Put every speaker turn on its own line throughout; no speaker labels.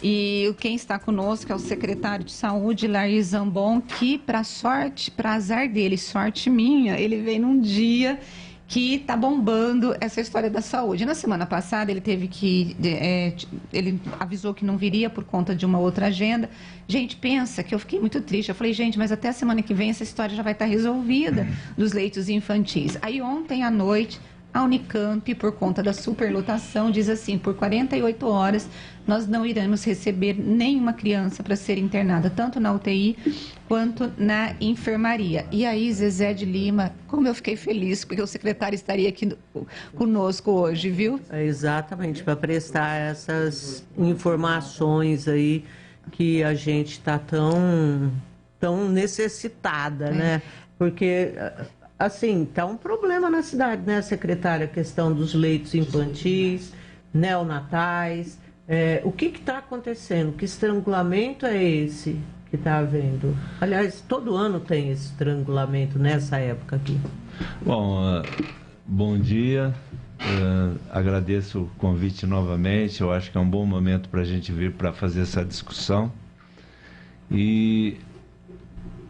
E quem está conosco é o secretário de Saúde, Lair Zambon, que, para azar dele, sorte minha, ele veio num dia que está bombando essa história da saúde. Na semana passada, ele teve que... ele avisou que não viria por conta de uma outra agenda. Gente, pensa que eu fiquei muito triste. Eu falei, gente, mas até a semana que vem essa história já vai estar resolvida dos leitos infantis. Aí, ontem à noite, a Unicamp, por conta da superlotação, diz assim, por 48 horas, nós não iremos receber nenhuma criança para ser internada, tanto na UTI quanto na enfermaria. E aí, Zezé de Lima, como eu fiquei feliz, porque o secretário estaria aqui conosco hoje, viu?
É exatamente, para prestar essas informações aí que a gente está tão necessitada, né? Porque... assim, tá um problema na cidade, né, secretária? A questão dos leitos infantis, neonatais. O que está acontecendo? Que estrangulamento é esse que está havendo? Aliás, todo ano tem esse estrangulamento nessa época aqui.
Bom, bom dia. Agradeço o convite novamente. Eu acho que é um bom momento para a gente vir para fazer essa discussão. E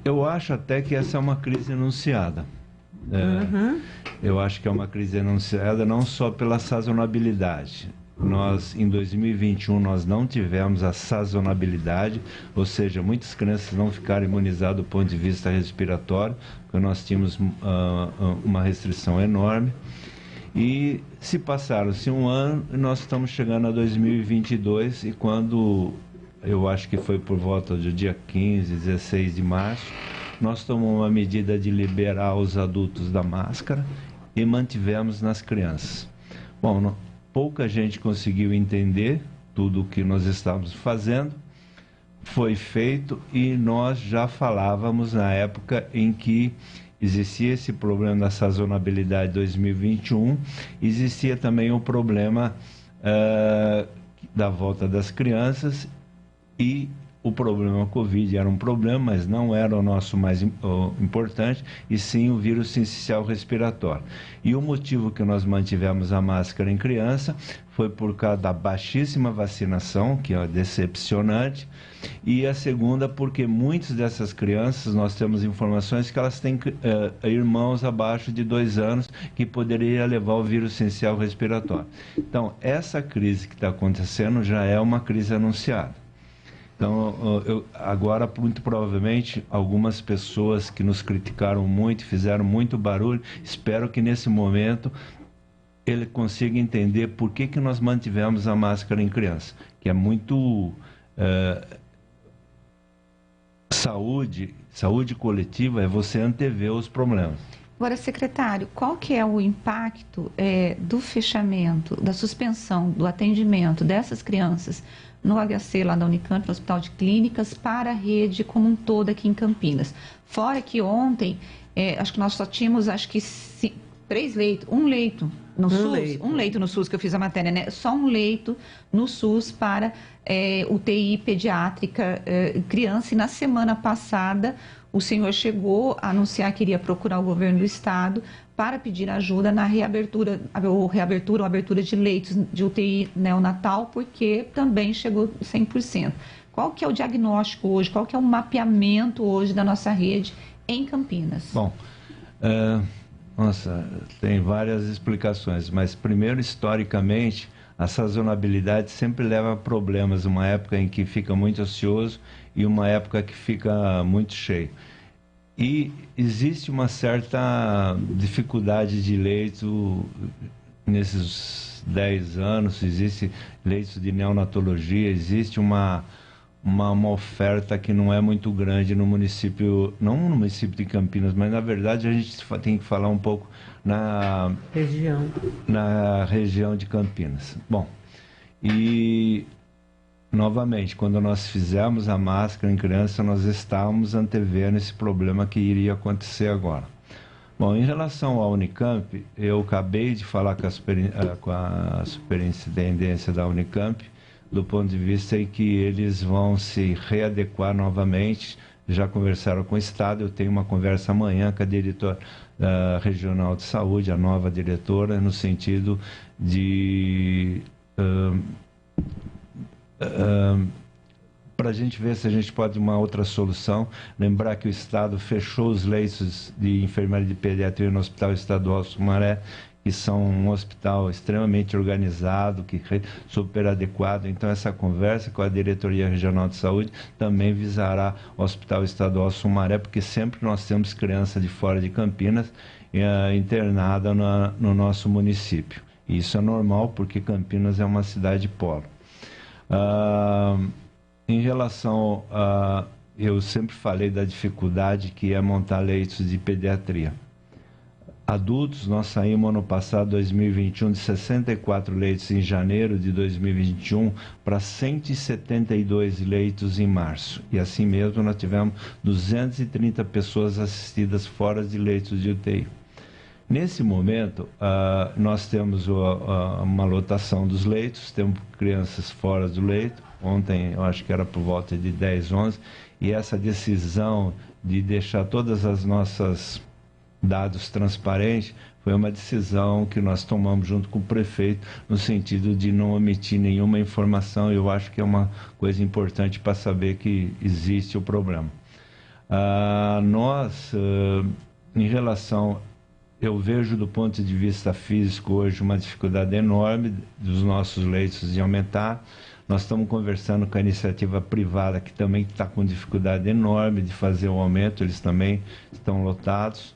eu acho até que essa é uma crise anunciada. Eu acho que é uma crise anunciada não só pela sazonabilidade. Nós, em 2021, nós não tivemos a sazonabilidade, ou seja, muitas crianças não ficaram imunizadas do ponto de vista respiratório, porque nós tínhamos uma restrição enorme. E se passaram-se um ano, nós estamos chegando a 2022, e quando, eu acho que foi por volta do dia 15, 16 de março, nós tomamos uma medida de liberar os adultos da máscara e mantivemos nas crianças. Bom, pouca gente conseguiu entender tudo o que nós estávamos fazendo, foi feito e nós já falávamos na época em que existia esse problema da sazonabilidade 2021, existia também o problema da volta das crianças e o problema Covid era um problema, mas não era o nosso mais importante, e sim o vírus sincicial respiratório. E o motivo que nós mantivemos a máscara em criança foi por causa da baixíssima vacinação, que é decepcionante, e a segunda porque muitas dessas crianças, nós temos informações que elas têm irmãos abaixo de 2 anos que poderia levar o vírus sincicial respiratório. Então, essa crise que está acontecendo já é uma crise anunciada. Então, agora, muito provavelmente, algumas pessoas que nos criticaram muito, fizeram muito barulho, espero que nesse momento ele consiga entender por que nós mantivemos a máscara em criança, que é muito saúde coletiva, é você antever os problemas.
Agora, secretário, qual que é o impacto do fechamento, da suspensão do atendimento dessas crianças no HC lá da Unicamp, no Hospital de Clínicas, para a rede como um todo aqui em Campinas? Fora que ontem, acho que nós só tínhamos, 3 leitos, um leito no SUS, um leito no SUS, que eu fiz a matéria, né? Só um leito no SUS para UTI pediátrica criança, e na semana passada o senhor chegou a anunciar que iria procurar o governo do estado para pedir ajuda na reabertura ou abertura de leitos de UTI neonatal, porque também chegou 100%. Qual que é o diagnóstico hoje, qual que é o mapeamento hoje da nossa rede em Campinas?
Bom, nossa, tem várias explicações, mas primeiro, historicamente, a sazonabilidade sempre leva a problemas, uma época em que fica muito ocioso e uma época que fica muito cheio. E existe uma certa dificuldade de leito nesses 10 anos, existe leitos de neonatologia, existe uma oferta que não é muito grande no município, não no município de Campinas, mas na verdade a gente tem que falar um pouco na região de Campinas. Bom, e novamente, quando nós fizemos a máscara em criança, nós estávamos antevendo esse problema que iria acontecer agora. Bom, em relação à Unicamp, eu acabei de falar com a superintendência da Unicamp, do ponto de vista em que eles vão se readequar novamente. Já conversaram com o Estado, eu tenho uma conversa amanhã com a diretora regional de saúde, a nova diretora, no sentido de para a gente ver se a gente pode uma outra solução. Lembrar que o Estado fechou os leitos de enfermaria de pediatria no Hospital Estadual Sumaré, que são um hospital extremamente organizado, que super adequado. Então, essa conversa com a Diretoria Regional de Saúde também visará o Hospital Estadual Sumaré, porque sempre nós temos criança de fora de Campinas internada no nosso município. E isso é normal, porque Campinas é uma cidade polo. Em relação a... Eu sempre falei da dificuldade que é montar leitos de pediatria. Adultos, nós saímos ano passado, 2021, de 64 leitos em janeiro de 2021 para 172 leitos em março. E assim mesmo nós tivemos 230 pessoas assistidas fora de leitos de UTI. Nesse momento, nós temos uma lotação dos leitos, temos crianças fora do leito. Ontem, eu acho que era por volta de 10, 11, e essa decisão de deixar todas as nossas dados transparentes foi uma decisão que nós tomamos junto com o prefeito, no sentido de não omitir nenhuma informação. Eu acho que é uma coisa importante para saber que existe o problema. Em relação... Eu vejo do ponto de vista físico hoje uma dificuldade enorme dos nossos leitos de aumentar. Nós estamos conversando com a iniciativa privada, que também está com dificuldade enorme de fazer o aumento, eles também estão lotados.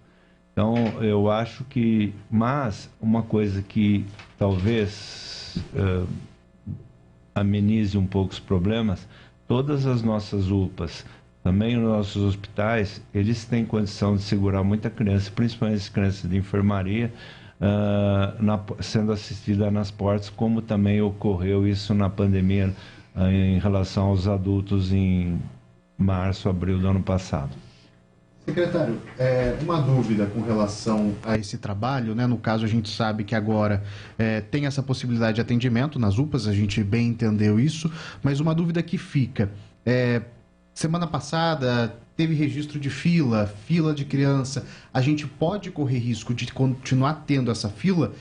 Então, eu acho que... Mas uma coisa que talvez amenize um pouco os problemas, todas as nossas UPAs, também os nossos hospitais, eles têm condição de segurar muita criança, principalmente as crianças de enfermaria, sendo assistida nas portas, como também ocorreu isso na pandemia em relação aos adultos em março, abril do ano passado.
Secretário, uma dúvida com relação a esse trabalho, né? No caso, a gente sabe que agora tem essa possibilidade de atendimento nas UPAs, a gente bem entendeu isso, mas uma dúvida que fica... Semana passada teve registro de fila de criança. A gente pode correr risco de continuar tendo essa fila?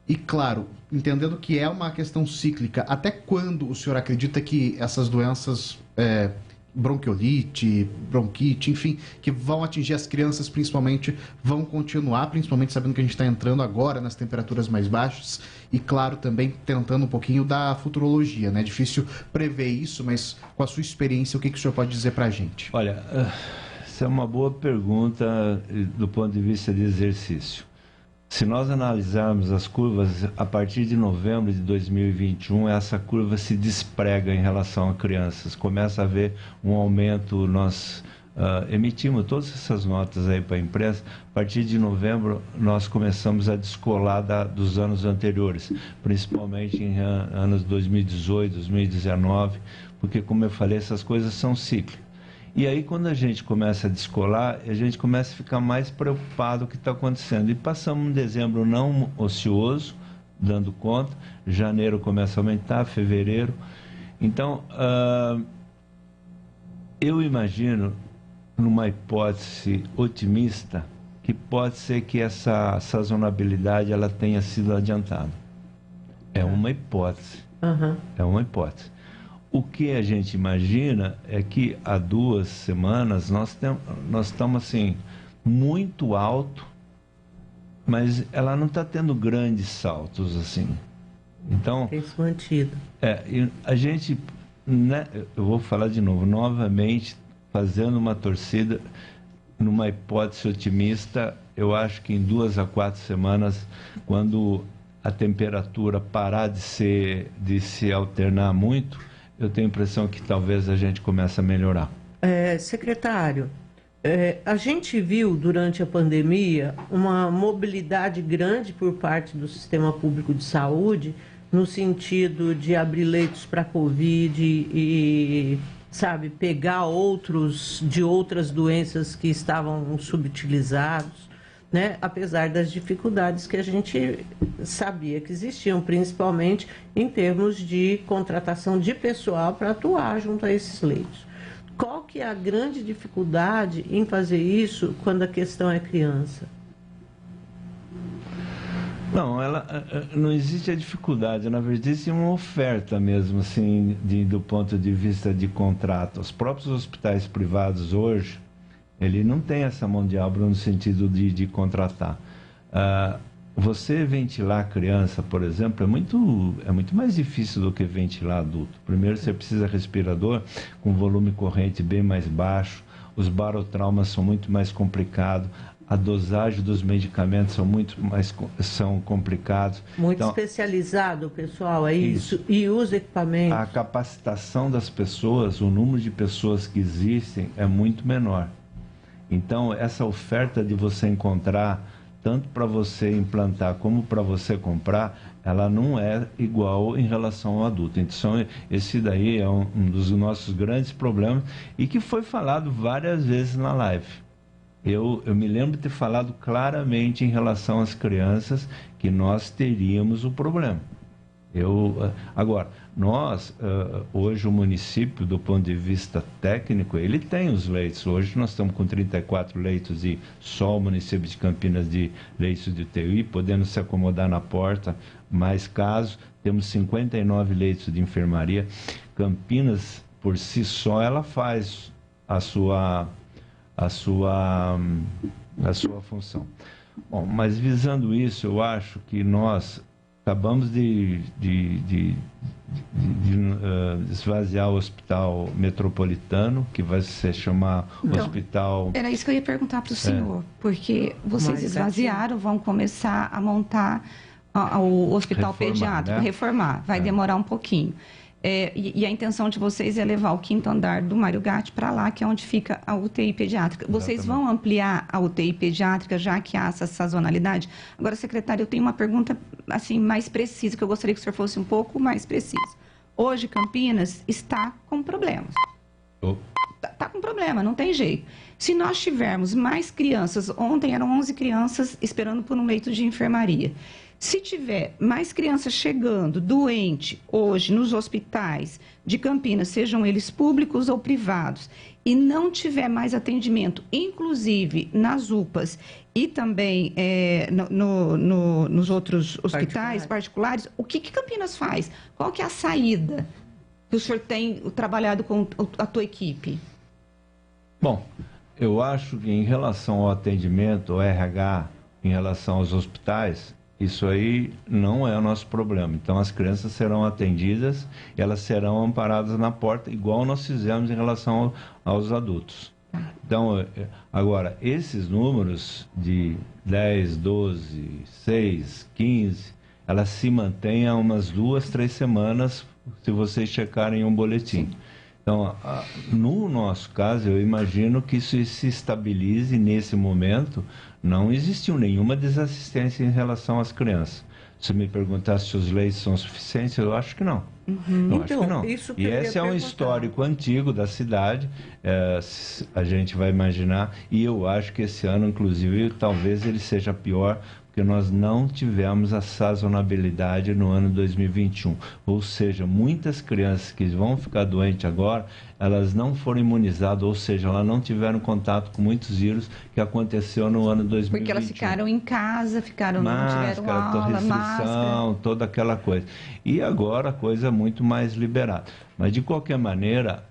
E, claro, entendendo que é uma questão cíclica, até quando o senhor acredita que essas doenças, bronquiolite, bronquite, enfim, que vão atingir as crianças principalmente, vão continuar, principalmente sabendo que a gente está entrando agora nas temperaturas mais baixas e, claro, também tentando um pouquinho da futurologia, né? É difícil prever isso, mas com a sua experiência, o que o senhor pode dizer para a gente?
Olha, essa é uma boa pergunta do ponto de vista de exercício. Se nós analisarmos as curvas, a partir de novembro de 2021, essa curva se desprega em relação a crianças. Começa a haver um aumento, nós emitimos todas essas notas aí para a imprensa. A partir de novembro, nós começamos a descolar dos anos anteriores, principalmente em anos 2018, 2019, porque, como eu falei, essas coisas são cíclicas. E aí, quando a gente começa a descolar, a gente começa a ficar mais preocupado com o que está acontecendo. E passamos um dezembro não ocioso, dando conta, janeiro começa a aumentar, fevereiro. Então, eu imagino, numa hipótese otimista, que pode ser que essa sazonabilidade ela tenha sido adiantada. É uma hipótese.
Uhum.
É uma hipótese. O que a gente imagina é que há 2 semanas nós estamos assim, muito alto, mas ela não está tendo grandes saltos assim. Então,
tem se mantido.
E a gente, né, eu vou falar de novo, novamente, fazendo uma torcida, numa hipótese otimista, eu acho que em 2 a 4 semanas, quando a temperatura parar de se alternar muito, eu tenho a impressão que talvez a gente comece a melhorar.
Secretário, a gente viu durante a pandemia uma mobilidade grande por parte do sistema público de saúde, no sentido de abrir leitos para Covid e, pegar outros de outras doenças que estavam subutilizados, né? Apesar das dificuldades que a gente sabia que existiam, principalmente em termos de contratação de pessoal para atuar junto a esses leitos. Qual que é a grande dificuldade em fazer isso quando a questão é criança?
Não, não existe a dificuldade, na verdade existe uma oferta mesmo, assim, do ponto de vista de contrato. Os próprios hospitais privados hoje, ele não tem essa mão de obra no sentido de contratar. Você ventilar a criança, por exemplo, é muito mais difícil do que ventilar adulto. Primeiro você precisa de respirador com volume corrente bem mais baixo, os barotraumas são muito mais complicados, a dosagem dos medicamentos são complicados.
Muito
então,
especializado, pessoal, é isso. E os equipamentos.
A capacitação das pessoas, o número de pessoas que existem é muito menor. Então, essa oferta de você encontrar, tanto para você implantar como para você comprar, ela não é igual em relação ao adulto. Então, esse daí é um dos nossos grandes problemas e que foi falado várias vezes na live. Eu me lembro de ter falado claramente em relação às crianças que nós teríamos o problema. Agora, hoje o município, do ponto de vista técnico, ele tem os leitos. Hoje nós estamos com 34 leitos e só o município de Campinas de leitos de UTI, podendo se acomodar na porta, mais casos. Temos 59 leitos de enfermaria. Campinas, por si só, ela faz a sua função. Bom, mas visando isso, eu acho que nós acabamos de esvaziar o hospital metropolitano, que vai se chamar hospital...
Era isso que eu ia perguntar para o senhor, porque vocês esvaziaram, vão começar a montar o hospital pediátrico,
né?
Reformar, vai demorar um pouquinho. E a intenção de vocês é levar o 5º andar do Mário Gatti para lá, que é onde fica a UTI pediátrica. Vocês vão ampliar a UTI pediátrica, já que há essa sazonalidade? Agora, secretário, eu tenho uma pergunta assim, mais precisa, que eu gostaria que o senhor fosse um pouco mais preciso. Hoje, Campinas está com problemas. Está com problema, não tem jeito. Se nós tivermos mais crianças, ontem eram 11 crianças esperando por um leito de enfermaria. Se tiver mais crianças chegando, doente, hoje, nos hospitais de Campinas, sejam eles públicos ou privados, e não tiver mais atendimento, inclusive nas UPAs e também nos outros hospitais particulares, o que Campinas faz? Qual que é a saída que o senhor tem trabalhado com a tua equipe?
Bom, eu acho que em relação ao atendimento, ao RH, em relação aos hospitais... Isso aí não é o nosso problema. Então, as crianças serão atendidas, elas serão amparadas na porta, igual nós fizemos em relação aos adultos. Então, agora, esses números de 10, 12, 6, 15, elas se mantêm há umas 2, 3 semanas, se vocês checarem um boletim. Então, no nosso caso, eu imagino que isso se estabilize nesse momento. Não existiu nenhuma desassistência em relação às crianças. Se me perguntasse se os leitos são suficientes, eu acho que não. Eu acho que não. E esse é um histórico antigo da cidade, a gente vai imaginar, e eu acho que esse ano, inclusive, talvez ele seja pior, porque nós não tivemos a sazonabilidade no ano 2021. Ou seja, muitas crianças que vão ficar doentes agora, elas não foram imunizadas, ou seja, elas não tiveram contato com muitos vírus que aconteceu no ano 2021.
Porque elas ficaram em casa, não tiveram aula,
restrição, toda aquela coisa. E agora a coisa é muito mais liberada. Mas, de qualquer maneira,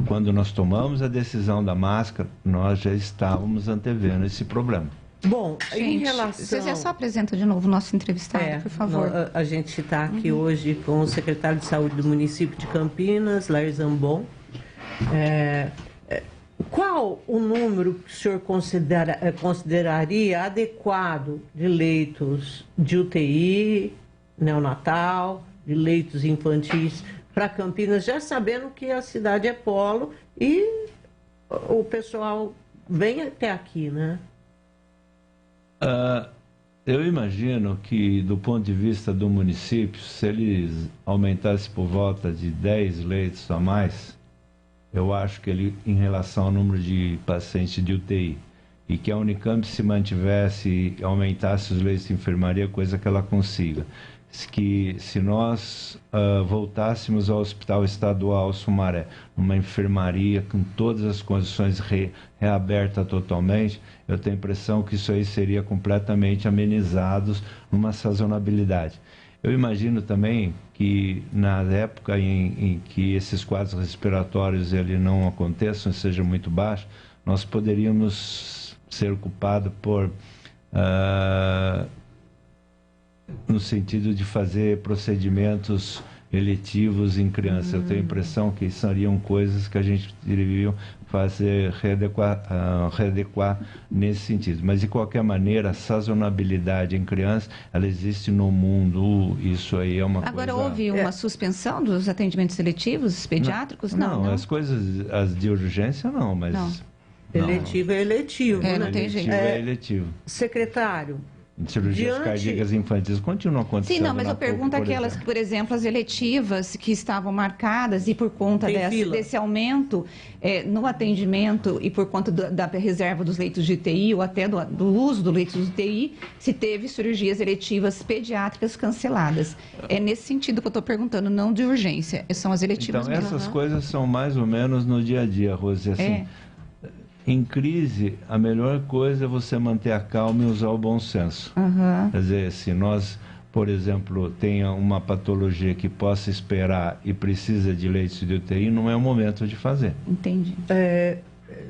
quando nós tomamos a decisão da máscara, nós já estávamos antevendo esse problema.
Bom,
gente,
em relação...
Você só apresenta de novo o nosso entrevistado, por favor.
A gente está aqui hoje com o secretário de Saúde do município de Campinas, Lair Zambon. Qual o número que o senhor consideraria adequado de leitos de UTI, neonatal, de leitos infantis para Campinas, já sabendo que a cidade é polo e o pessoal vem até aqui, né?
Eu imagino que, do ponto de vista do município, se eles aumentassem por volta de 10 leitos a mais, eu acho que ele, em relação ao número de pacientes de UTI, e que a Unicamp se mantivesse e aumentasse os leitos de enfermaria, coisa que ela consiga. que se nós voltássemos ao Hospital Estadual Sumaré, uma enfermaria com todas as condições reaberta totalmente, eu tenho a impressão que isso aí seria completamente amenizado numa sazonabilidade. Eu imagino também que na época em que esses quadros respiratórios ele não aconteçam, sejam muito baixos, nós poderíamos ser culpados por no sentido de fazer procedimentos eletivos em crianças. Eu tenho a impressão que seriam coisas que a gente deveria fazer, readequar nesse sentido. Mas, de qualquer maneira, a sazonabilidade em crianças, ela existe no mundo, isso aí é uma coisa...
Agora, houve uma suspensão dos atendimentos seletivos pediátricos?
Não, as coisas, as de urgência não, mas...
Não. Eletivo é eletivo, né?
Não tem jeito.
É eletivo.
Secretário,
Cirurgias cardíacas infantis continuam acontecendo.
Sim, não, mas eu pergunto aquelas, por exemplo, as eletivas que estavam marcadas e por conta desse aumento no atendimento e por conta da reserva dos leitos de UTI ou até do uso do leito de UTI, se teve cirurgias eletivas pediátricas canceladas. É nesse sentido que eu estou perguntando, não de urgência, são as eletivas
mesmo. Então, essas coisas são mais ou menos no dia a dia, Rose, assim... Em crise, a melhor coisa é você manter a calma e usar o bom senso. Quer dizer, se nós, por exemplo, tenha uma patologia que possa esperar e precisa de leitos de UTI, não é o momento de fazer.
Entendi.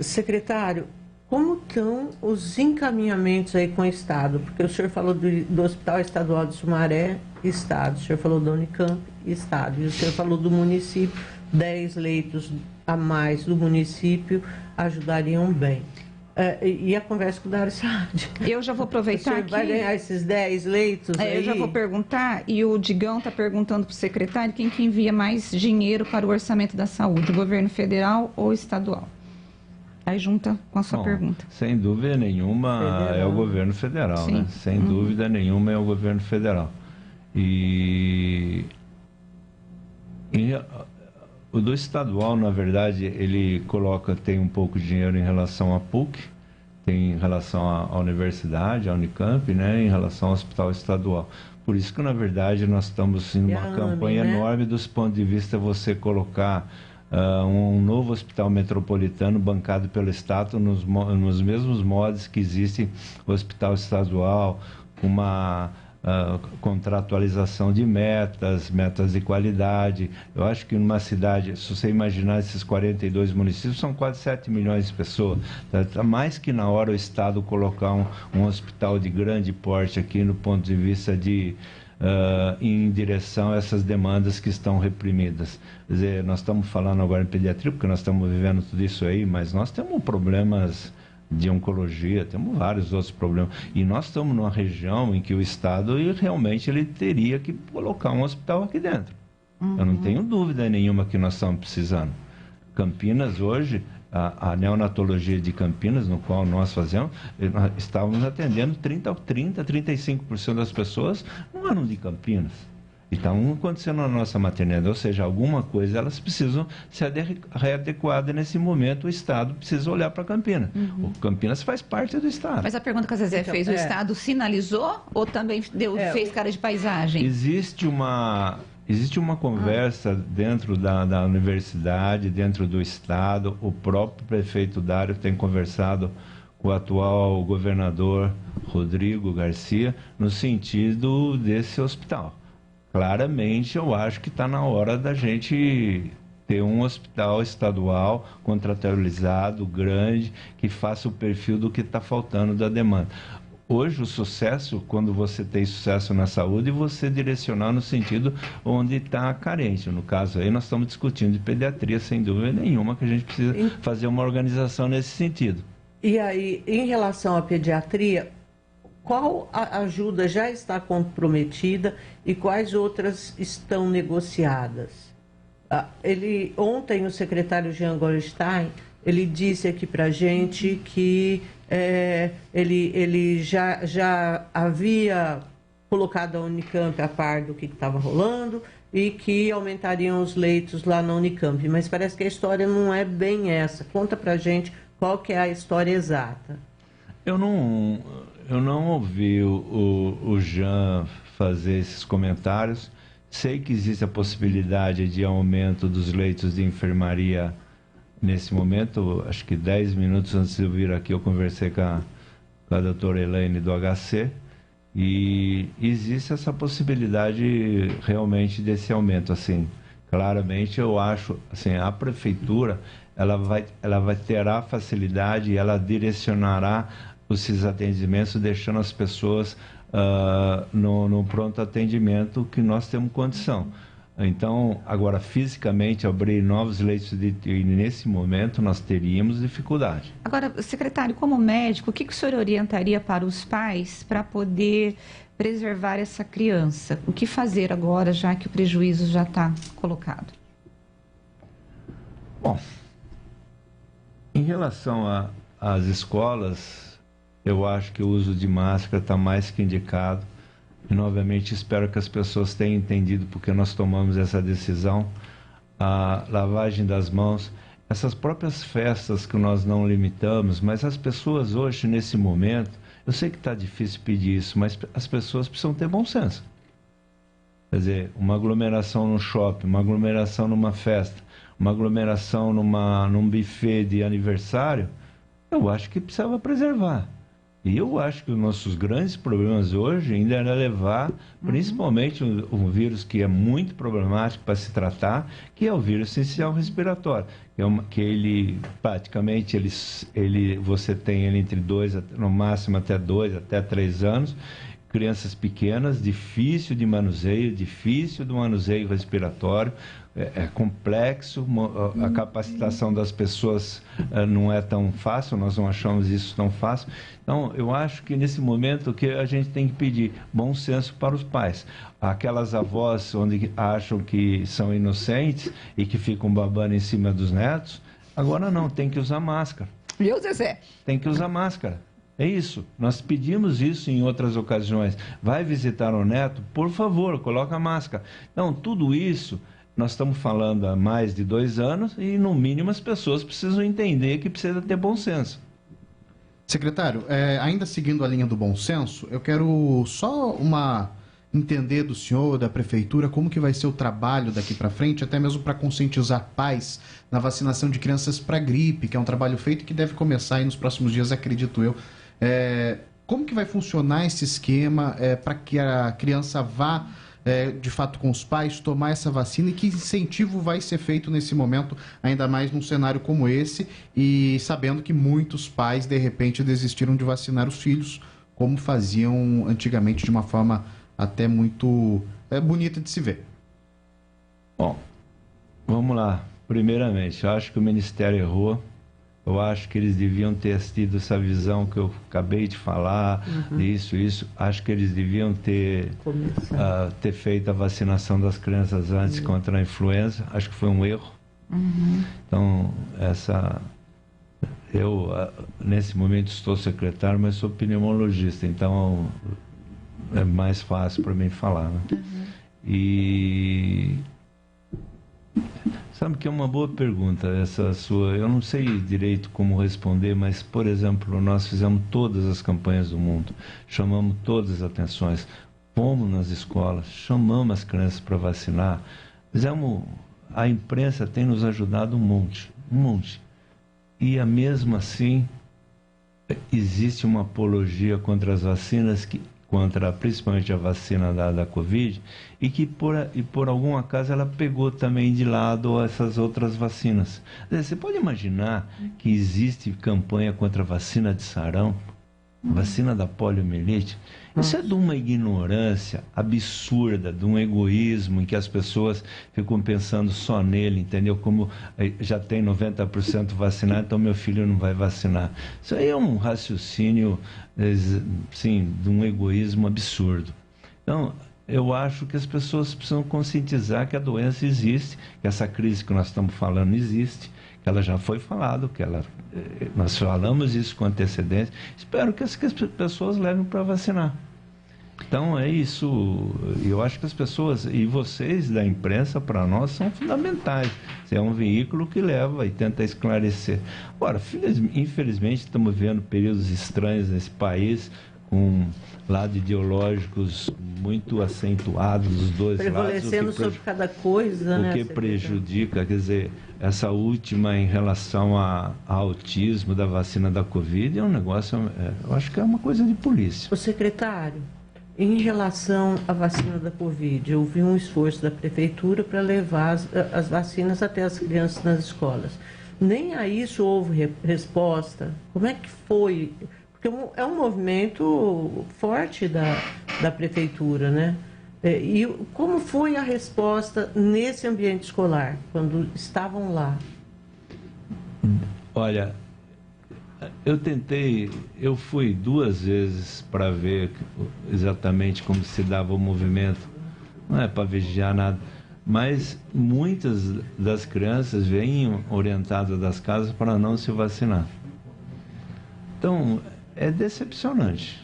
Secretário, como estão os encaminhamentos aí com o Estado? Porque o senhor falou do Hospital Estadual de Sumaré, Estado. O senhor falou da Unicamp, Estado. E o senhor falou do município, 10 leitos a mais do município ajudariam bem. E a conversa com o Dário Saad.
Eu já vou aproveitar
aqui. O senhor vai ganhar esses 10 leitos aí?
Eu já vou perguntar, e o Digão está perguntando para o secretário quem que envia mais dinheiro para o orçamento da saúde, o governo federal ou estadual? Aí junta com a sua pergunta.
Sem dúvida nenhuma é o governo federal, né? Sem dúvida nenhuma é o governo federal. O do estadual, na verdade, ele tem um pouco de dinheiro em relação à PUC, tem em relação à universidade, à Unicamp, né, em relação ao hospital estadual. Por isso que, na verdade, nós estamos em uma campanha enorme dos pontos de vista você colocar um novo hospital metropolitano bancado pelo Estado nos mesmos modos que existe o hospital estadual, com uma... contratualização de metas de qualidade. Eu acho que numa cidade, se você imaginar esses 42 municípios, são quase 7 milhões de pessoas. Está mais que na hora o Estado colocar um hospital de grande porte aqui no ponto de vista de em direção a essas demandas que estão reprimidas. Quer dizer, nós estamos falando agora em pediatria, porque nós estamos vivendo tudo isso aí, mas nós temos problemas de oncologia, temos vários outros problemas. E nós estamos numa região em que o Estado realmente ele teria que colocar um hospital aqui dentro. Eu não tenho dúvida nenhuma que nós estamos precisando. Campinas hoje, a neonatologia de Campinas, no qual nós fazemos, nós estávamos atendendo 35% das pessoas não eram de Campinas. Então, acontecendo na nossa maternidade, ou seja, alguma coisa, elas precisam ser readequadas nesse momento, o Estado precisa olhar para Campinas. O Campinas faz parte do Estado.
Mas a pergunta que a Zezé fez, o Estado sinalizou ou também fez cara de paisagem?
Existe uma conversa dentro da universidade, dentro do Estado, o próprio prefeito Dário tem conversado com o atual governador Rodrigo Garcia, no sentido desse hospital. Claramente, eu acho que está na hora da gente ter um hospital estadual contratualizado, grande, que faça o perfil do que está faltando da demanda. Hoje, o sucesso, quando você tem sucesso na saúde, você direcionar no sentido onde está carente. No caso aí, nós estamos discutindo de pediatria, sem dúvida nenhuma, que a gente precisa fazer uma organização nesse sentido.
E aí, em relação à pediatria, qual ajuda já está comprometida e quais outras estão negociadas? Ontem, o secretário Jean Goldstein, ele disse aqui para a gente que ele já havia colocado a Unicamp a par do que estava rolando e que aumentariam os leitos lá na Unicamp. Mas parece que a história não é bem essa. Conta para a gente qual que é a história exata.
eu não ouvi o Jean fazer esses comentários. Sei que existe a possibilidade de aumento dos leitos de enfermaria nesse momento. Acho que 10 minutos antes de eu vir aqui eu conversei com a doutora Elaine do HC e existe essa possibilidade realmente desse aumento. Assim, claramente eu acho, assim, a prefeitura ela vai ter a facilidade e ela direcionará esses atendimentos, deixando as pessoas no pronto atendimento que nós temos condição. Então, agora, fisicamente, abrir novos leitos de UTI nesse momento, nós teríamos dificuldade.
Agora, secretário, como médico, o que o senhor orientaria para os pais para poder preservar essa criança? O que fazer agora, já que o prejuízo já está colocado?
Bom, em relação às escolas, eu acho que o uso de máscara está mais que indicado. E, novamente, espero que as pessoas tenham entendido porque nós tomamos essa decisão. A lavagem das mãos, essas próprias festas que nós não limitamos, mas as pessoas hoje, nesse momento, eu sei que está difícil pedir isso, mas as pessoas precisam ter bom senso. Quer dizer, uma aglomeração no shopping, uma aglomeração numa festa, uma aglomeração num buffet de aniversário, eu acho que precisava preservar. E eu acho que os nossos grandes problemas hoje ainda era levar, principalmente um vírus que é muito problemático para se tratar, que é o vírus essencial respiratório, que ele praticamente você tem ele entre 2, no máximo até 2, até 3 anos, crianças pequenas, difícil de manuseio respiratório, é complexo, a capacitação das pessoas não é tão fácil, nós não achamos isso tão fácil. Então, eu acho que nesse momento o que a gente tem que pedir bom senso para os pais. Aquelas avós onde acham que são inocentes e que ficam babando em cima dos netos, agora não, tem que usar máscara.
Viu, Zezé?
Tem que usar máscara. É isso, nós pedimos isso em outras ocasiões. Vai visitar o neto, por favor, coloca a máscara. Então, tudo isso, nós estamos falando há mais de 2 anos e, no mínimo, as pessoas precisam entender que precisa ter bom senso.
Secretário, ainda seguindo a linha do bom senso, eu quero só entender do senhor, da prefeitura, como que vai ser o trabalho daqui para frente, até mesmo para conscientizar pais na vacinação de crianças para gripe, que é um trabalho feito que deve começar aí nos próximos dias, acredito eu. Como que vai funcionar esse esquema para que a criança vá, de fato, com os pais, tomar essa vacina e que incentivo vai ser feito nesse momento, ainda mais num cenário como esse e sabendo que muitos pais, de repente, desistiram de vacinar os filhos, como faziam antigamente de uma forma até muito bonita de se ver.
Bom, vamos lá. Primeiramente, eu acho que o Ministério errou. Eu acho que eles deviam ter tido essa visão que eu acabei de falar, isso. Acho que eles deviam ter feito a vacinação das crianças antes contra a influenza. Acho que foi um erro. Então, eu, nesse momento, estou secretário, mas sou pneumologista. Então, é mais fácil para mim falar. Né? E... sabe que é uma boa pergunta essa sua. Eu não sei direito como responder, mas, por exemplo, nós fizemos todas as campanhas do mundo, chamamos todas as atenções, fomos nas escolas, chamamos as crianças para vacinar, a imprensa tem nos ajudado um monte. E mesmo assim, existe uma apologia contra as vacinas, principalmente a vacina da Covid, e que por algum acaso ela pegou também de lado essas outras vacinas. Você pode imaginar que existe campanha contra a vacina de sarampo, vacina da poliomielite? Isso é de uma ignorância absurda, de um egoísmo em que as pessoas ficam pensando só nele, entendeu? Como já tem 90% vacinado, então meu filho não vai vacinar. Isso aí é um raciocínio, sim, de um egoísmo absurdo. Então, eu acho que as pessoas precisam conscientizar que a doença existe, que essa crise que nós estamos falando existe, que ela já foi falado, nós falamos isso com antecedência. Espero que as pessoas levem para vacinar. Então é isso. Eu acho que as pessoas e vocês da imprensa, para nós, são fundamentais. Você é um veículo que leva e tenta esclarecer. Agora, infelizmente, estamos vendo períodos estranhos nesse país, com lados ideológicos muito acentuados dos dois lados.
Prevalecendo sobre cada coisa, né?
O que prejudica, quer dizer, essa última em relação a autismo da vacina da Covid é um negócio, eu acho que é uma coisa de polícia.
O secretário, em relação à vacina da Covid, eu vi um esforço da prefeitura para levar as vacinas até as crianças nas escolas. Nem a isso houve resposta. Como é que foi? Porque é um movimento forte da prefeitura, né? E como foi a resposta nesse ambiente escolar, quando estavam lá?
Olha, eu fui 2 vezes para ver exatamente como se dava o movimento, não é para vigiar nada, mas muitas das crianças vêm orientadas das casas para não se vacinar. Então, é decepcionante.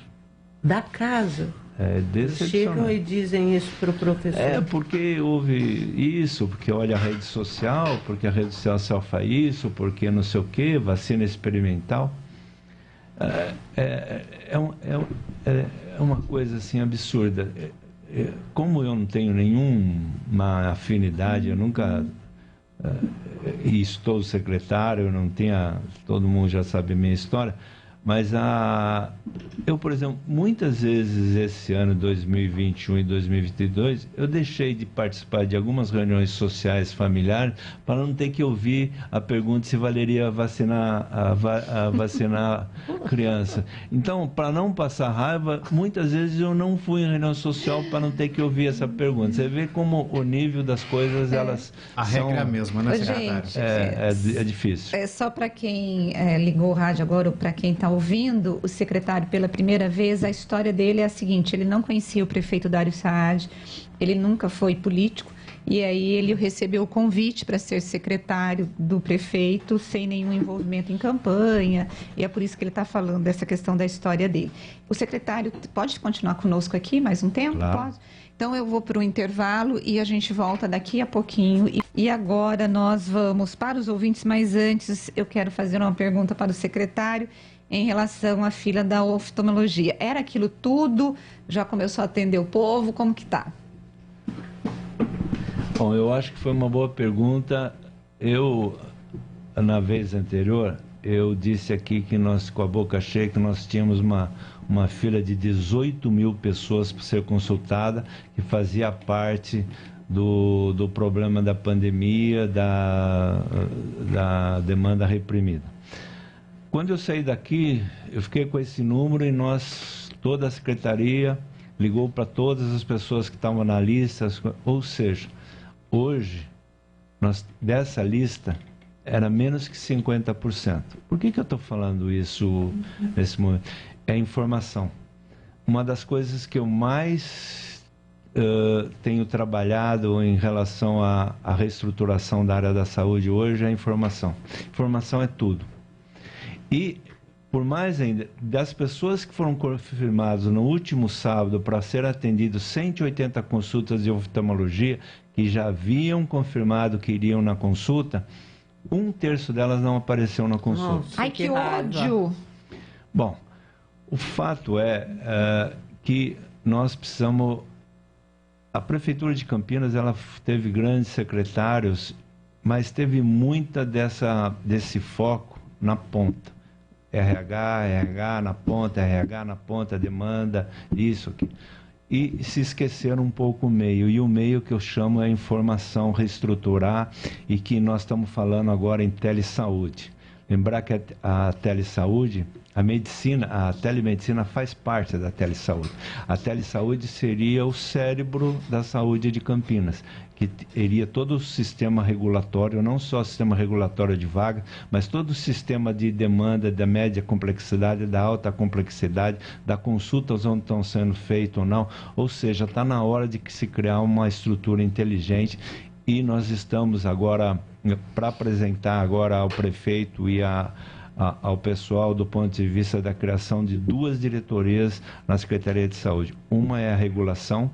Da casa?
É decepcionante.
Chegam e dizem isso para o professor.
É porque houve isso, porque olha a rede social, porque a rede social faz isso, porque não sei o quê, vacina experimental. É uma coisa assim absurda. Como eu não tenho nenhuma afinidade, eu nunca e estou secretário, eu não tinha, todo mundo já sabe a minha história. Mas eu, por exemplo, muitas vezes esse ano, 2021 e 2022, eu deixei de participar de algumas reuniões sociais familiares para não ter que ouvir a pergunta se valeria vacinar criança. Então, para não passar raiva, muitas vezes eu não fui em reunião social para não ter que ouvir essa pergunta. Você vê como o nível das coisas, elas
a regra é a mesma, né, secretário?
Gente,
é difícil.
Só para quem ligou o rádio agora, ou para quem está ouvindo o secretário pela primeira vez, a história dele é a seguinte: ele não conhecia o prefeito Dário Saad, ele nunca foi político, e aí ele recebeu o convite para ser secretário do prefeito sem nenhum envolvimento em campanha, e é por isso que ele está falando dessa questão da história dele. O secretário pode continuar conosco aqui mais um tempo?
Claro.
Pode? Então eu vou para o intervalo e a gente volta daqui a pouquinho. E agora nós vamos para os ouvintes, mas antes eu quero fazer uma pergunta para o secretário em relação à fila da oftalmologia. Era aquilo tudo? Já começou a atender o povo? Como que está?
Bom, eu acho que foi uma boa pergunta. Na vez anterior, eu disse aqui que nós, com a boca cheia, que nós tínhamos uma fila de 18 mil pessoas para ser consultada, que fazia parte do problema da pandemia, da demanda reprimida. Quando eu saí daqui, eu fiquei com esse número e toda a secretaria ligou para todas as pessoas que estavam na lista, ou seja, hoje, dessa lista, era menos que 50%. Por que eu estou falando isso nesse momento? É informação. Uma das coisas que eu mais tenho trabalhado em relação à reestruturação da área da saúde hoje é a informação. Informação é tudo. E, por mais ainda, das pessoas que foram confirmadas no último sábado para ser atendidos 180 consultas de oftalmologia, que já haviam confirmado que iriam na consulta, 1/3 delas não apareceu na consulta.
Nossa,
Ai, que ódio!
Bom, o fato é que nós precisamos... A Prefeitura de Campinas, ela teve grandes secretários, mas teve muita desse foco na ponta. RH na ponta, demanda, isso aqui. E se esqueceram um pouco o meio. E o meio que eu chamo é informação, reestruturar, e que nós estamos falando agora em telesaúde. Lembrar que a telesaúde, a telemedicina faz parte da telesaúde. A telesaúde seria o cérebro da saúde de Campinas, que iria todo o sistema regulatório, não só o sistema regulatório de vaga, mas todo o sistema de demanda da média complexidade, da alta complexidade, da consultas onde estão sendo feitas ou não. Ou seja, está na hora de se criar uma estrutura inteligente. E nós estamos agora, para apresentar agora ao prefeito e ao pessoal do ponto de vista da criação de 2 diretorias na Secretaria de Saúde. Uma é a regulação,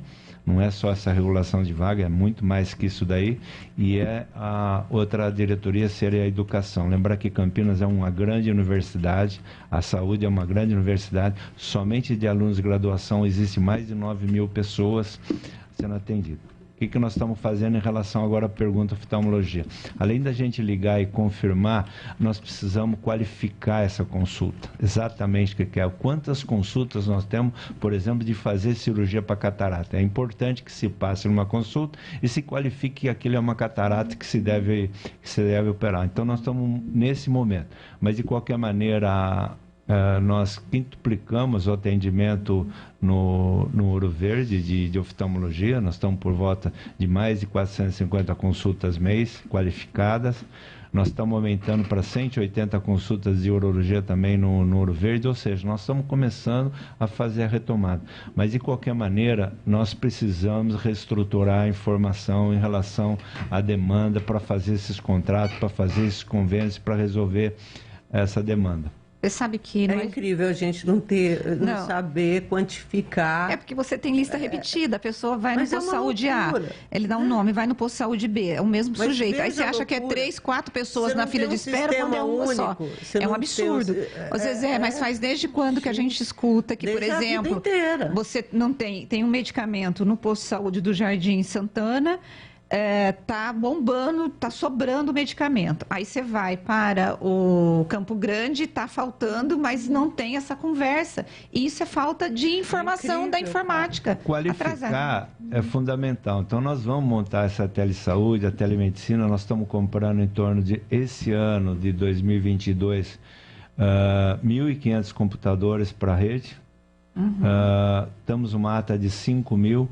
não é só essa regulação de vaga, é muito mais que isso daí, e a outra diretoria seria a educação. Lembrar que Campinas é uma grande universidade, a saúde é uma grande universidade, somente de alunos de graduação existe mais de 9.000 pessoas sendo atendidas. O que nós estamos fazendo em relação agora à pergunta oftalmologia? Além da gente ligar e confirmar, nós precisamos qualificar essa consulta. Exatamente o que é. Quantas consultas nós temos, por exemplo, de fazer cirurgia para catarata? É importante que se passe numa consulta e se qualifique que aquilo é uma catarata que se deve operar. Então, nós estamos nesse momento. Mas, de qualquer maneira, nós quintuplicamos o atendimento no Ouro Verde de oftalmologia. Nós estamos por volta de mais de 450 consultas mês qualificadas. Nós estamos aumentando para 180 consultas de urologia também no Ouro Verde, ou seja, nós estamos começando a fazer a retomada. Mas, de qualquer maneira, nós precisamos reestruturar a informação em relação à demanda para fazer esses contratos, para fazer esses convênios, para resolver essa demanda.
Você sabe que...
É incrível a gente não saber quantificar.
É porque você tem lista repetida, a pessoa vai no posto de saúde A, ele dá um nome, vai no posto de saúde B, é o mesmo sujeito. Aí você acha que é 3, 4 pessoas na fila de espera quando é uma só. É um absurdo. Ô Zezé, mas faz desde quando que a gente escuta que, por exemplo, você não tem um medicamento no posto de saúde do Jardim Santana, tá bombando, tá sobrando medicamento. Aí você vai para o Campo Grande, tá faltando, mas não tem essa conversa. E isso é falta de informação da informática.
Qualificar é fundamental. Então, nós vamos montar essa telesaúde, a telemedicina. Nós estamos comprando em torno de, esse ano de 2022, 1.500 computadores para a rede. Temos uma ata de 5.000.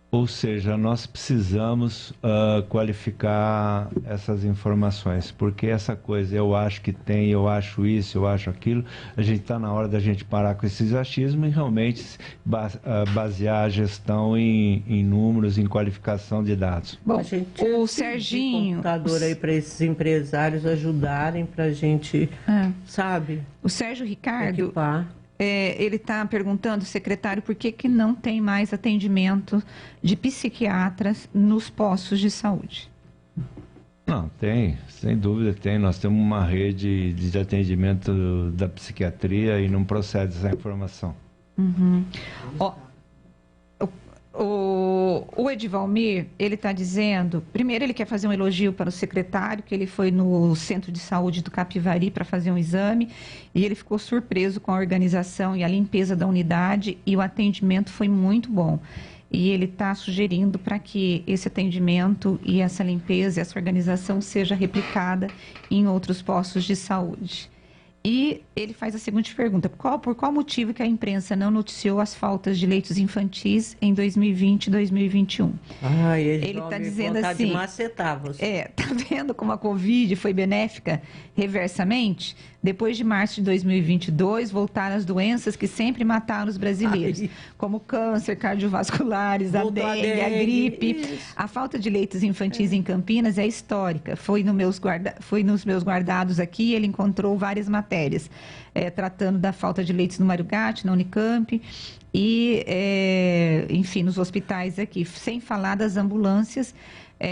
Ou seja, nós precisamos qualificar essas informações, porque essa coisa, eu acho que tem, eu acho isso, eu acho aquilo, a gente está na hora da gente parar com esse achismo e realmente basear a gestão em números, em qualificação de dados.
Bom, o Serginho...
Um computador aí para esses empresários ajudarem para a gente, sabe?
O Sérgio Ricardo...
Equipar.
Ele está perguntando, secretário, por que não tem mais atendimento de psiquiatras nos postos de saúde?
Não, tem, sem dúvida tem. Nós temos uma rede de atendimento da psiquiatria e não procede essa informação.
O Edivalmir, ele está dizendo, primeiro ele quer fazer um elogio para o secretário, que ele foi no Centro de Saúde do Capivari para fazer um exame e ele ficou surpreso com a organização e a limpeza da unidade e o atendimento foi muito bom. E ele está sugerindo para que esse atendimento e essa limpeza, essa organização seja replicada em outros postos de saúde. E ele faz a seguinte pergunta: por qual motivo que a imprensa não noticiou as faltas de leitos infantis em 2020 e 2021? Ele está dizendo assim, tá vendo como a Covid foi benéfica reversamente? Depois de março de 2022, voltaram as doenças que sempre mataram os brasileiros, como câncer, cardiovasculares, a dengue, a gripe. Isso. A falta de leitos infantis em Campinas é histórica. Foi nos meus guardados aqui, ele encontrou várias matérias, tratando da falta de leitos no Mário Gatti, na Unicamp, e, enfim, nos hospitais aqui, sem falar das ambulâncias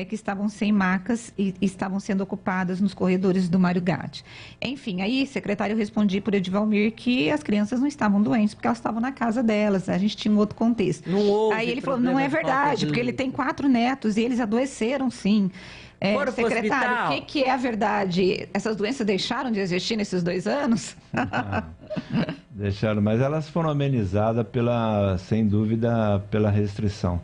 que estavam sem macas e estavam sendo ocupadas nos corredores do Mário Gatti. Enfim, aí, secretário, eu respondi por Edivalmir que as crianças não estavam doentes, porque elas estavam na casa delas, a gente tinha um outro contexto. Aí ele falou, não é verdade, porque ele tem 4 netos e eles adoeceram, sim. Secretário, o que é a verdade? Essas doenças deixaram de existir nesses 2 anos?
Deixaram, mas elas foram amenizadas, sem dúvida, pela restrição.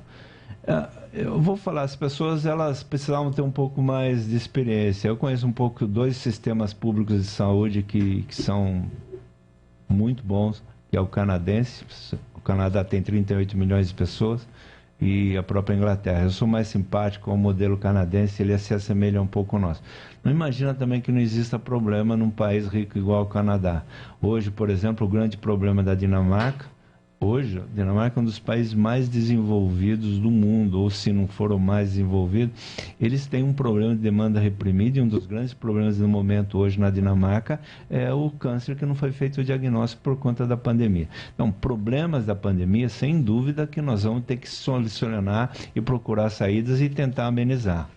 Eu vou falar, as pessoas elas precisavam ter um pouco mais de experiência. Eu conheço um pouco 2 sistemas públicos de saúde que são muito bons, que é o canadense. O Canadá tem 38 milhões de pessoas e a própria Inglaterra. Eu sou mais simpático ao modelo canadense, ele se assemelha um pouco ao nosso. Não imagina também que não exista problema num país rico igual ao Canadá. Hoje, por exemplo, o grande problema da Dinamarca Hoje, a Dinamarca é um dos países mais desenvolvidos do mundo, ou se não for o mais desenvolvido. Eles têm um problema de demanda reprimida, e um dos grandes problemas no momento hoje na Dinamarca é o câncer, que não foi feito o diagnóstico por conta da pandemia. Então, problemas da pandemia, sem dúvida que nós vamos ter que solucionar e procurar saídas e tentar amenizar.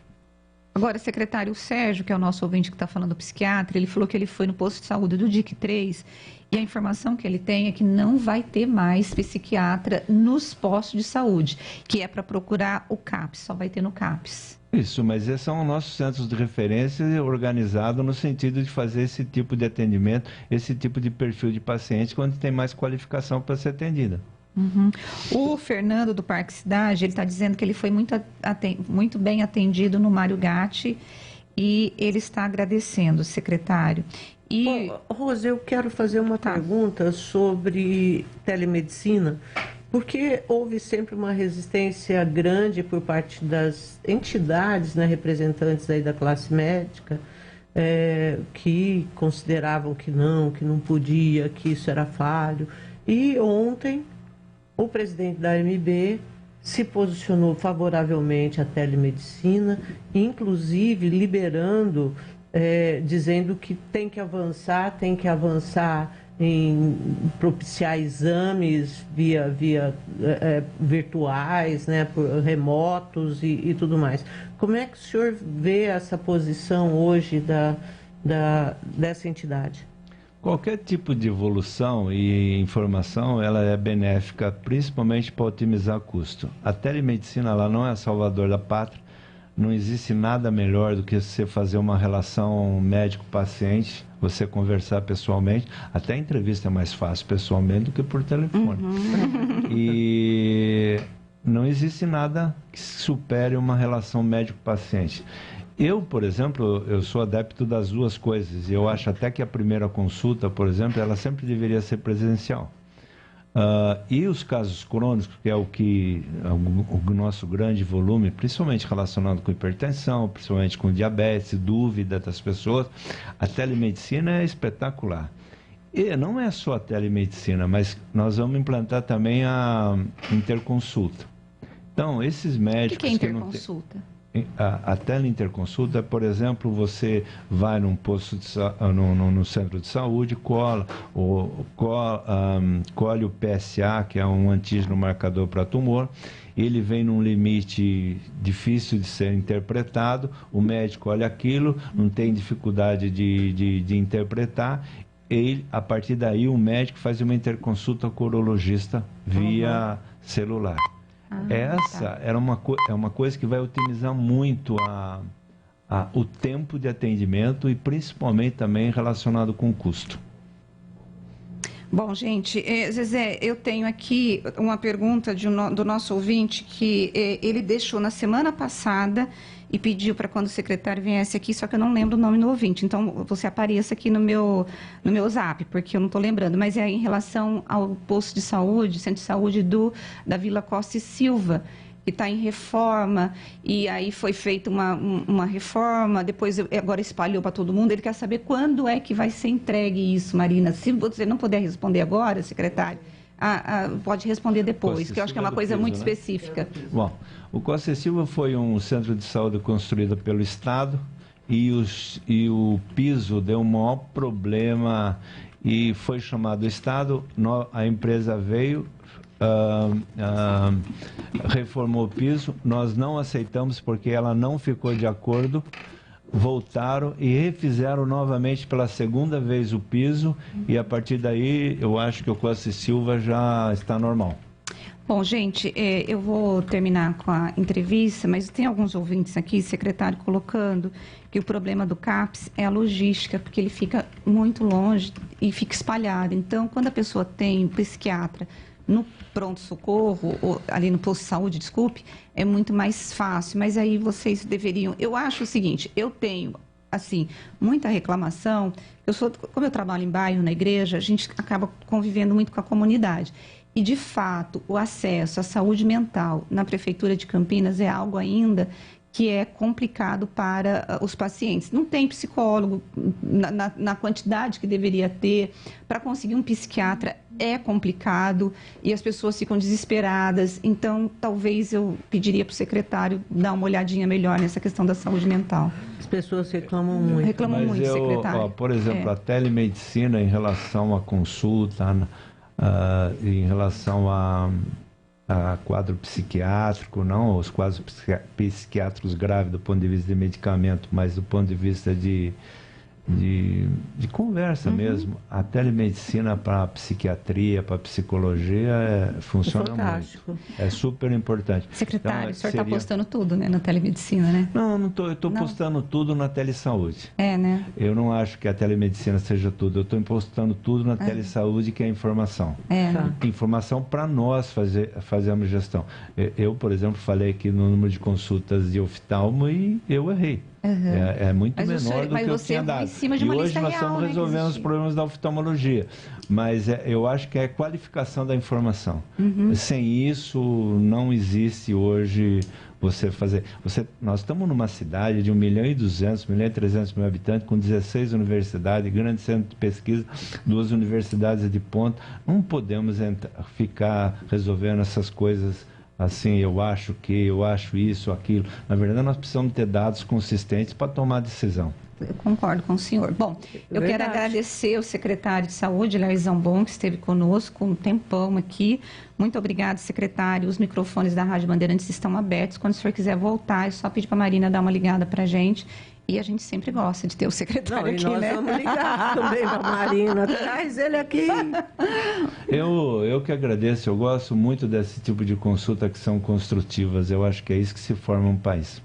Agora, secretário, o Sérgio, que é o nosso ouvinte que está falando psiquiatra, ele falou que ele foi no posto de saúde do DIC 3 e a informação que ele tem é que não vai ter mais psiquiatra nos postos de saúde, que é para procurar o CAPS, só vai ter no CAPS.
Isso, mas esses são nossos centros de referência organizados no sentido de fazer esse tipo de atendimento, esse tipo de perfil de paciente, quando tem mais qualificação para ser atendida.
Uhum. O Fernando do Parque Cidade, ele está dizendo que ele foi muito bem atendido no Mário Gatti e ele está agradecendo, secretário. E...
Rose, eu quero fazer uma pergunta sobre telemedicina, porque houve sempre uma resistência grande por parte das entidades, né, representantes aí da classe médica, que consideravam que não podia, que isso era falho. E ontem o presidente da AMB se posicionou favoravelmente à telemedicina, inclusive liberando, dizendo que tem que avançar em propiciar exames via virtuais, né, remotos e tudo mais. Como é que o senhor vê essa posição hoje dessa entidade?
Qualquer tipo de evolução e informação, ela é benéfica, principalmente para otimizar custo. A telemedicina, ela não é salvador da pátria. Não existe nada melhor do que você fazer uma relação médico-paciente, você conversar pessoalmente. Até a entrevista é mais fácil pessoalmente do que por telefone. E não existe nada que supere uma relação médico-paciente. Eu, por exemplo, eu sou adepto das duas coisas. Eu acho até que a primeira consulta, por exemplo, ela sempre deveria ser presencial. E os casos crônicos, que é o nosso grande volume, principalmente relacionado com hipertensão, principalmente com diabetes, dúvida das pessoas, a telemedicina é espetacular. E não é só a telemedicina, mas nós vamos implantar também a interconsulta. Então, esses médicos...
O que é interconsulta?
A teleinterconsulta, por exemplo, você vai num posto no centro de saúde, colhe o PSA, que é um antígeno marcador para tumor, ele vem num limite difícil de ser interpretado, o médico olha aquilo, não tem dificuldade de interpretar, e a partir daí o médico faz uma interconsulta com o urologista via celular. Essa é uma coisa que vai otimizar muito o tempo de atendimento e principalmente também relacionado com o custo.
Bom, gente, Zezé, eu tenho aqui uma pergunta do nosso ouvinte que ele deixou na semana passada e pediu para quando o secretário viesse aqui, só que eu não lembro o nome do ouvinte. Então, você apareça aqui no meu zap, porque eu não estou lembrando. Mas é em relação ao posto de saúde, centro de saúde da Vila Costa e Silva, que está em reforma, e aí foi feita uma reforma, depois agora espalhou para todo mundo. Ele quer saber quando é que vai ser entregue isso, Marina. Se você não puder responder agora, secretário, pode responder depois, que eu acho que é uma coisa muito específica.
Bom, o Costa e Silva foi um centro de saúde construído pelo Estado e o piso deu um maior problema e foi chamado o Estado, a empresa veio, reformou o piso, nós não aceitamos porque ela não ficou de acordo, voltaram e refizeram novamente pela segunda vez o piso e a partir daí eu acho que o Costa e Silva já está normal.
Bom, gente, eu vou terminar com a entrevista, mas tem alguns ouvintes aqui, secretário, colocando que o problema do CAPS é a logística, porque ele fica muito longe e fica espalhado. Então, quando a pessoa tem um psiquiatra no pronto-socorro, ou ali no posto de saúde, desculpe, é muito mais fácil. Mas aí vocês deveriam... Eu acho o seguinte, eu tenho, assim, muita reclamação. Como eu trabalho em bairro, na igreja, a gente acaba convivendo muito com a comunidade. E, de fato, o acesso à saúde mental na Prefeitura de Campinas é algo ainda que é complicado para os pacientes. Não tem psicólogo na quantidade que deveria ter. Para conseguir um psiquiatra é complicado e as pessoas ficam desesperadas. Então, talvez eu pediria para o secretário dar uma olhadinha melhor nessa questão da saúde mental.
As pessoas reclamam muito.
Reclamam muito, secretário.
Por exemplo, a telemedicina em relação à consulta, em relação a quadro psiquiátrico, não os quadros psiquiátricos graves do ponto de vista de medicamento, mas do ponto de vista de conversa mesmo. A telemedicina para a psiquiatria, para a psicologia funciona muito. É super importante.
Secretário,
então,
o senhor está postando tudo, né, na telemedicina, né?
Não estou. Eu estou postando tudo na telesaúde.
Né?
Eu não acho que a telemedicina seja tudo. Eu estou postando tudo na telesaúde, que é a informação. Informação para nós fazermos gestão. Eu, por exemplo, falei aqui no número de consultas de oftalmo e eu errei. É muito menor do que eu tinha dado. E hoje nós estamos resolvendo os problemas da oftalmologia. Mas eu acho que é a qualificação da informação. Sem isso, não existe hoje você fazer... Nós estamos numa cidade de 1.200.000, 1.300.000 habitantes, com 16 universidades, grande centro de pesquisa, 2 universidades de ponta. Não podemos ficar resolvendo essas coisas assim, eu acho isso, aquilo. Na verdade, nós precisamos ter dados consistentes para tomar decisão.
Eu concordo com o senhor. Bom, eu quero agradecer ao secretário de Saúde, Lair Zambon, que esteve conosco um tempão aqui. Muito obrigado, secretário. Os microfones da Rádio Bandeirantes estão abertos. Quando o senhor quiser voltar, é só pedir para a Marina dar uma ligada para a gente. E a gente sempre gosta de ter o secretário aqui,
nós vamos ligar também para a Marina. Traz ele aqui.
Eu que agradeço. Eu gosto muito desse tipo de consulta que são construtivas. Eu acho que é isso que se forma um país.